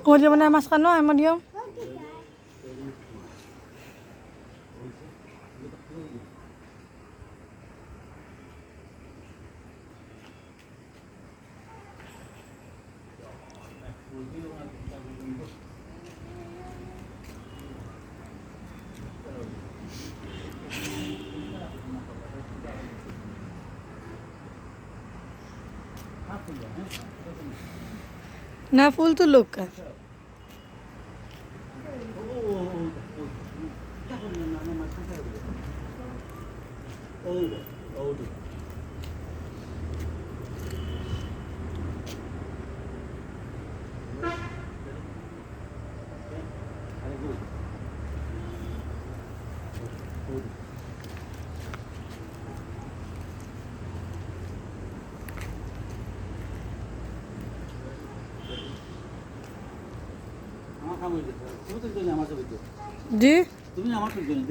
Moriam na mas kano ay Moriam. ना फूल तो लोग का जी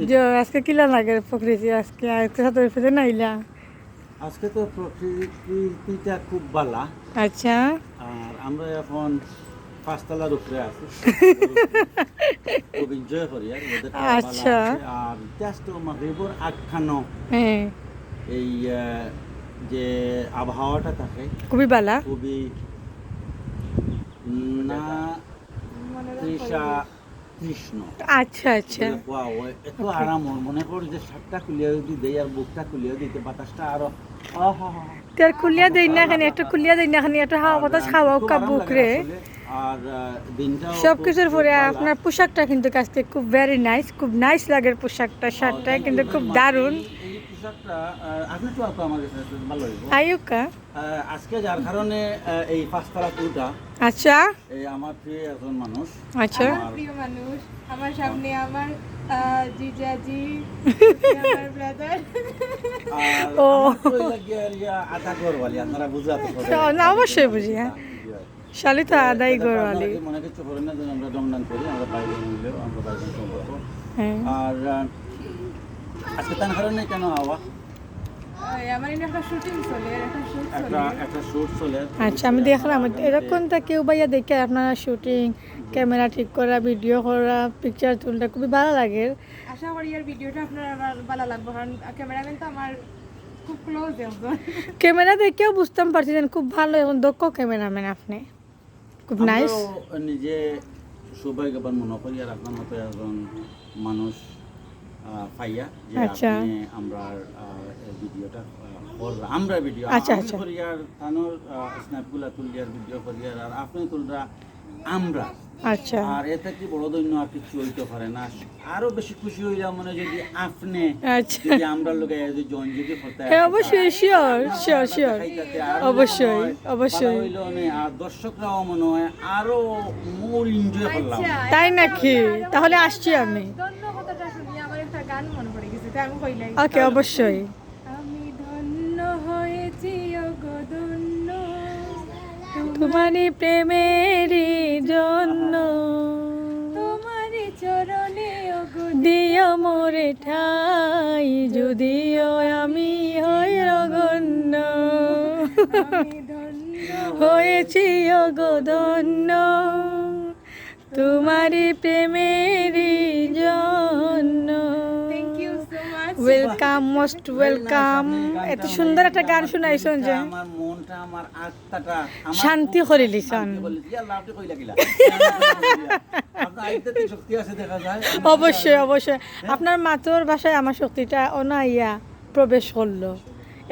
जो आज के किला लगे प्रकृति आज के साथ फिर ना इला আজকে তো প্রকৃতিটা খুব ভালো अच्छा আর আমরা এখন পাঁচতলার উপরে আছি খুব এনজয় করি আর ওদেরটা ভালো আচ্ছা। আছে। আর জাস্ট মাগরিবের আখ্যানো হ্যাঁ এই যে আবহাওয়াটা থাকে খুবই বালা খুবই না তৃষা কৃষ্ণ আচ্ছা আচ্ছা ওয়াও এত আরাম মনে করি যে শার্টটা খুলিয়ে যদি দেই আর বুকটা খুলিয়ে দিতে বাতাসটা আরো আহা তার খুলিয়া দেই না খানি একটা খুলিয়া দেই না খানি একটা হাওয়া বাতাস খাওয়াও কাবুক রে আর দিনটাও সব কিছুর পরে আপনার পোশাকটা কিন্তু কাছতে খুব ভেরি নাইস খুব নাইস লাগে পোশাকটা শার্টটা কিন্তু খুব দারুণ এই পোশাকটা আপনি তো আপু আমার কাছে ভালো লাগবে আয়ুকা আজকে যার কারণে এই পাঁচতলা টুটা আচ্ছা এই আমার প্রিয় একজন মানুষ আচ্ছা আমার প্রিয় মানুষ আমার সামনে আমার জিজাজি আমার ব্রাদার আর ও। আমার তো লাগিয়া আধা ঘরওয়ালি আপনারা বুঝাতে পারেন না অবশ্যই বুঝি হ্যাঁ শালি তো আদাই গরওয়ালি মনে কিছু করেন না যে আমরা দমদান করি আমরা বাইরে মিলেও আমরা বাইরে সম্পর্ক হ্যাঁ আর আজকে তার কারণে কেন আওয়া আমার এখানে একটা শুটিং চলে একটা শুট চলে একটা শুট চলে আচ্ছা আমি দেখলাম এরকম তা কেউ ভাইয়া দেখে আপনারা শুটিং ক্যামেরা ঠিক করা ভিডিও করা পিকচার তুলটা খুবই ভালো লাগে আশা করি আর ভিডিওটা আপনার আমার ভালো লাগবে কারণ ক্যামেরাম্যান তো আমার খুব ক্লোজ একজন ক্যামেরা দেখেও বুঝতাম পারছিলেন খুব ভালো এবং দক্ষ ক্যামেরাম্যান আপনি খুব নাইস আমরাও নিজে সৌভাগ্যবান মনে করি আর আপনার মতো একজন মানুষ পাইয়া যে আচ্ছা। আপনি আমরা ভিডিওটা আমরা ভিডিও আচ্ছা, আচ্ছা। করি আর তানোর স্ন্যাপগুলা তুলিয়ার ভিডিও করি আর আপনি তুলরা আমরা আচ্ছা আর এতে কি বড় দৈন্য আর কিছু হইতে পারে না আরো বেশি খুশি হইলাম মানে যদি আপনি আচ্ছা। যদি আমরা লোকে যদি জয়েন যদি করতে হ্যাঁ অবশ্যই শিওর শিওর শিওর অবশ্যই, অবশ্যই। আর দর্শকরাও মনে হয় আরো মোর এনজয় করলাম তাই নাকি তাহলে আসছি আমি ধন্য কথাটা শুনি আমার একটা গান মনে পড়ে গেছে তাই আমি কইলাই ওকে অবশ্যই আমি ধন্য হয়েছি ওগো ধন্য তোমারই প্রেমেরই জন্য তোমার চরণে ওগো দিও মোরে ঠাই যদিও আমি হই রগন্য আমি ধন্য হয়েছি অগধন্য তোমারই প্রেমেরই জন্য thank you so much welcome most welcome এত সুন্দর একটা গান শুনাইছেন যে আমার মনটা আমার আত্মাটা আমার শান্তি করে লিছন শান্তি বলে দিয়া লাভটা কই লাগিলা আপনার আইতে তো শক্তি আছে দেখা যায় অবশ্যই অবশ্যই আপনার মাতৃ ভাষায় আমার শক্তিটা অনাইয়া প্রবেশ করলো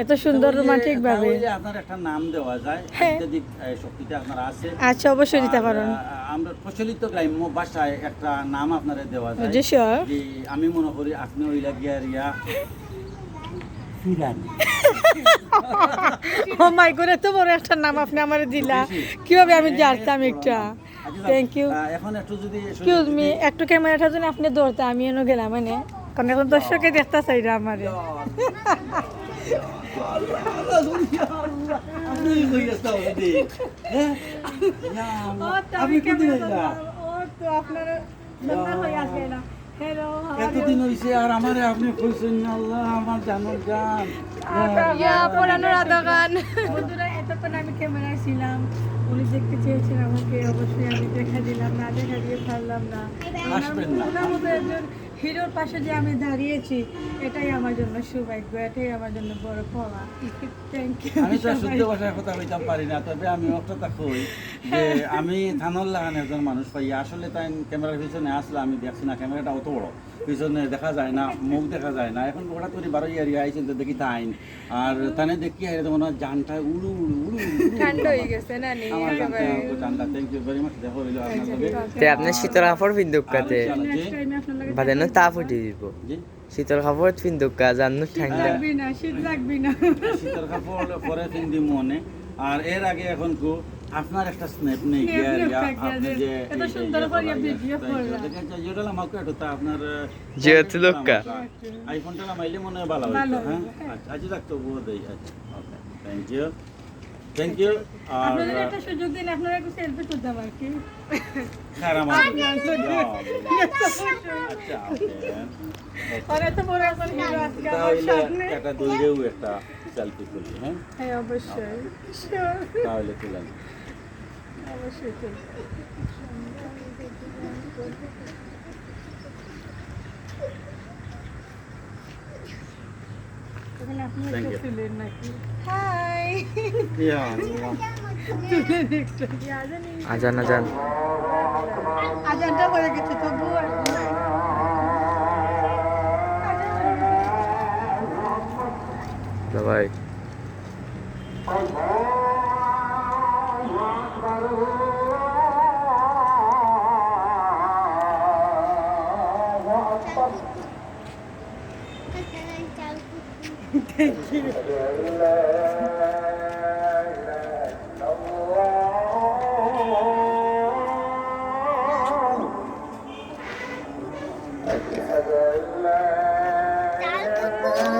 এত সুন্দর রোমান্টিক ভাবে তাহলে আপনার একটা নাম দেওয়া যায় হ্যাঁ। অত্যাধিক শক্তিটা আপনার আছে আচ্ছা অবশ্যই দিতে আর, পারেন আমরা প্রচলিত গ্রাম্য ভাষায় একটা নাম আপনারে দেওয়া যায় জি শিওর যে আমি মনে করি আপনি ওই লাগিয়া রিয়া ফিরানি ও মাই গড এত বড় একটা নাম আপনি আমারে দিলা কিভাবে আমি জানতাম একটা থ্যাংক ইউ এখন একটু যদি এক্সকিউজ মি একটু ক্যামেরাটা যদি আপনি ধরতে আমি এনে গেলাম মানে কারণ এখন দর্শকে দেখতে চাই না আমারে আপনি কই গেছেন ওদি হ্যাঁ ও তো আপনি আমি কোনদিন ক্যামেরা আইলা ও তো আপনার সুন্দর হয়ে আসে না হ্যালো এতদিন হইছে আর আমারে আপনি কইছেন না আল্লাহ আমার জানোর জান ইয়া পুরানো রাধা গান বন্ধুরা এতক্ষণ আমি ক্যামেরায় ছিলাম উনি দেখতে চেয়েছেন আমাকে অবশ্যই আমি দেখা দিলাম না দেখা দিয়ে পারলাম না আসবেন না। ওনার মতো একজন হিরোর পাশে যে আমি দাঁড়িয়েছি এটাই আমার জন্য সৌভাগ্য এটাই আমার জন্য বড় পাওয়া থ্যাংক ইউ আমি তো শুদ্ধ ভাষায় কথা কইতাম পারি না তবে আমি একটা কই যে আমি থানোর লাগান একজন মানুষ পাই আসলে তাই ক্যামেরার পিছনে আসলে আমি দেখছি না ক্যামেরাটা অত বড় পিছনে দেখা যায় না মুখ দেখা যায় না এখন হঠাৎ করে বারো ইয়ারিয়া আইছেন তো দেখি তাইন আর তানে দেখি হারে তো মনে হয় জানটা উড়ু উড়ু উড়ু ঠান্ডা হয়ে গেছে না নি আমার একেবারে জানটা থ্যাংক ইউ ভেরি মাচ দেখো হইলো আপনার লগে তে আপনি শীতল কাপড় পিন্ধুক কাতে নেক্সট টাইমে আপনার লাগে বাদেন তাপ উঠে দিব জি শীতল কাপড় পিন্ধুক কা জানো ঠান্ডা লাগবি না শীত লাগবি না শীতের কাপড় পরে কিনদি মনে আর এর আগে এখন কো আপনার একটা স্ন্যাপ নেই Snap গিয়া নেই, আপনি যে এত সুন্দর করে ভিডিও করলা। যেটা আমাকে এটা আপনার যেহেতু লোকা। আইফোনটা নামাইলে মনে হয় ভালো হইতো হ্যাঁ আচ্ছা আজ রাখতো বুঝো দেই আচ্ছা ওকে থ্যাংক ইউ আর আপনাদের একটা সুযোগ দিন আপনারা একটু সেলফি তুলতে পারেন কি খারাপ আচ্ছা ওকে আর এত বড় একজন হিরো আজকে আমার তাহলে সামনে একটা দইরেও একটা সেলফি তুলি হ্যাঁ হ্যাঁ অবশ্যই Sure, তাহলে তুলেন অবশ্যই তুলবো। এখানে আপনি Thank একটা you. তুলেন নাকি হাই ইয়া আল্লাহ তুলে দেখতে জানি আজান আজান আজানটা হয়ে গেছে তবু আর নাই। ভাই Thank you.